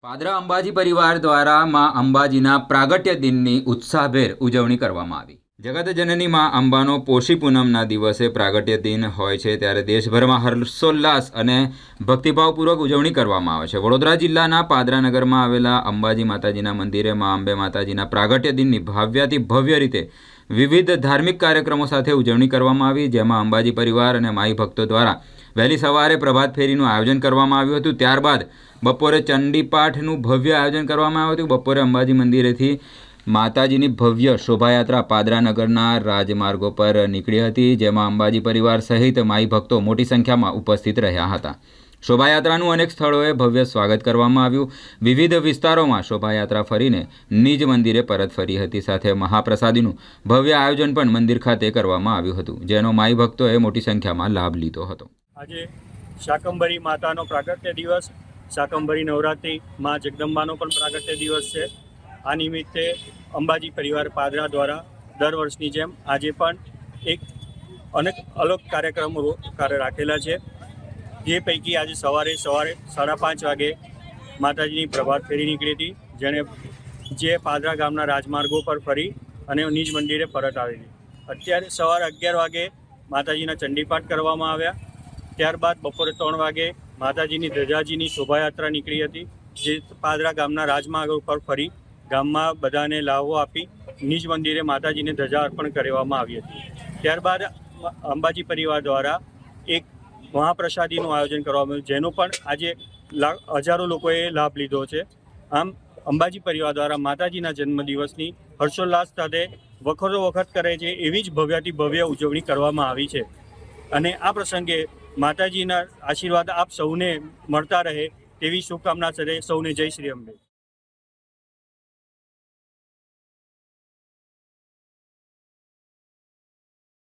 પાદરા અંબાજી પરિવાર દ્વારા માં અંબાજીના પ્રાગટ્ય દિનની ઉત્સાહભેર ઉજવણી કરવામાં આવી। જગતજનની માં અંબાનો પોષી પૂનમના દિવસે પ્રાગટ્ય દિન હોય છે ત્યારે દેશભરમાં હર્ષોલ્લાસ અને ભક્તિભાવપૂર્વક ઉજવણી કરવામાં આવે છે। વડોદરા જિલ્લાના પાદરા નગરમાં આવેલા અંબાજી માતાજીના મંદિરે માં અંબે માતાજીના પ્રાગટ્ય દિનની ભવ્યાતિ ભવ્ય રીતે વિવિધ ધાર્મિક કાર્યક્રમો સાથે ઉજવણી કરવામાં આવી, જેમાં અંબાજી પરિવાર અને માઈ ભક્તો દ્વારા વહેલી સવારે પ્રભાત ફેરીનું આયોજન કરવામાં આવ્યું હતું। ત્યારબાદ બપોરે ચંડીપાઠનું ભવ્ય આયોજન કરવામાં આવ્યું હતું। બપોરે અંબાજી મંદિરેથી માતાજીની ભવ્ય શોભાયાત્રા પાદરા નગરના રાજમાર્ગો પર નીકળી હતી, જેમાં અંબાજી પરિવાર સહિત માઈ ભક્તો મોટી સંખ્યામાં ઉપસ્થિત રહ્યા હતા। શોભાયાત્રાનું અનેક સ્થળોએ ભવ્ય સ્વાગત કરવામાં આવ્યું। વિવિધ વિસ્તારોમાં શોભાયાત્રા ફરીને નિજ મંદિરે પરત ફરી હતી। સાથે મહાપ્રસાદીનું ભવ્ય આયોજન પણ મંદિર ખાતે કરવામાં આવ્યું હતું, જેનો માઈ ભક્તોએ મોટી સંખ્યામાં લાભ લીધો હતો। આજે શાકંભરી માતાનો પ્રાગટ્ય દિવસ, શાકંભરી નવરાત્રિ માં જગદંબાનો પણ પ્રાગટ્ય દિવસ છે। આ નિમિત્તે અંબાજી પરિવાર પાદરા દ્વારા દર વર્ષની જેમ આજે પણ અનેક અલગ કાર્યક્રમો રાખેલા છે, જે પૈકી આજે સવારે 5:30 વાગે માતાજીની પ્રભાત ફેરી નીકળી હતી, જે પાદરા ગામના રાજમાર્ગો પર ફરી અને નિજ મંદિરે પરત આવેલી। અત્યારે સવારે 11 વાગે માતાજીના ચંડીપાઠ કરવામાં આવ્યા। ત્યારબાદ બપોરે 3 વાગે માતાજીની ધજાજીની શોભાયાત્રા નીકળી હતી, જે પાદરા ગામના રાજમાર્ગો પર ફરી ગામમાં બધાને લાવો આપી નિજ મંદિરે માતાજીને ધજા અર્પણ કરવામાં આવી હતી। ત્યારબાદ અંબાજી પરિવાર દ્વારા એક મહાપ્રસાદીનું આયોજન કરવામાં આવ્યું, જેનો પણ આજે હજારો લોકોએ લાભ લીધો છે। આમ અંબાજી પરિવાર દ્વારા માતાજીના જન્મદિવસની હર્ષોલ્લાસ સાથે વખતો વખત કરે છે એવી જ ભવ્યાતિ ભવ્ય ઉજવણી કરવામાં આવી છે, અને આ પ્રસંગે માતાજીના આશીર્વાદ આપ સૌને મળતા રહે તેવી શુભકામના સાથે સૌને જય શ્રી અંબે।